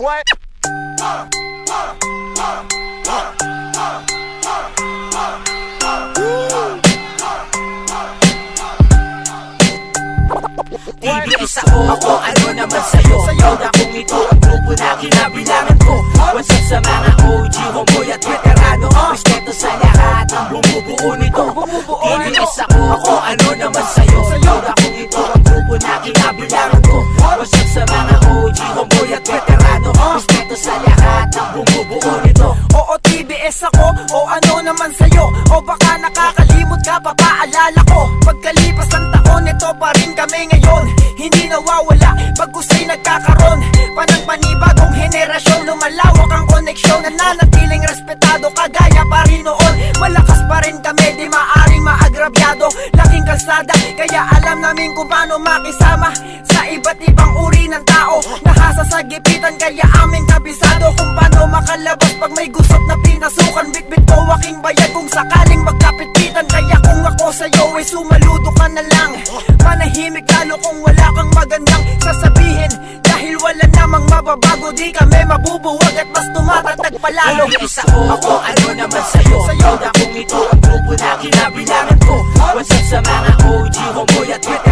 What? TBS ako, ano naman sa'yo? Huwag akong ito ang grupo na kinabilangan ko. What's up sa mga OG, homeboy at veterano? Respeto sa lahat ng bumubuo nito. TBS ako, ano naman sa'yo? Huwag akong ito ang grupo na kinabilangan ko. What's up sa mga OG, homeboy at veterano? Respeto sa lahat ng bumubuo nito. Oo, TBS ako, o ano naman sa'yo? O baka nakakalimot ka, papaalala ko. Pagkalipas ng taon, ito pa rin kami ngayon. Hindi nawawala, pag-usay nagkakaroon pa ng panibagong henerasyon. Lumalawak ang koneksyon, nananatiling respetado, kagaya pa rin noon. Malakas pa rin kami, di maaring maagrabyado. Laking kalsada, kaya alam namin kung paano makisama sa iba't ibang uri ng tao. Nahasa sa gipitan, kaya aming kabisado kung paano makalabas pag may gusot na pinasukan. Bitbit ko aking bayad kung sakaling magkapit-pitan. Kaya kung ako sa'yo ay sumaludo ka na lang. Manahimik lalo kung wala kang magandang sasabihin. Dahil wala namang mababago, di kami mabubuwag at mas tumatatag palalo. TBS ako, ano naman sa'yo? Huwag akong ito ang grupo na kinabilangan ko. What's up sa mga OG, homeboy at veterano?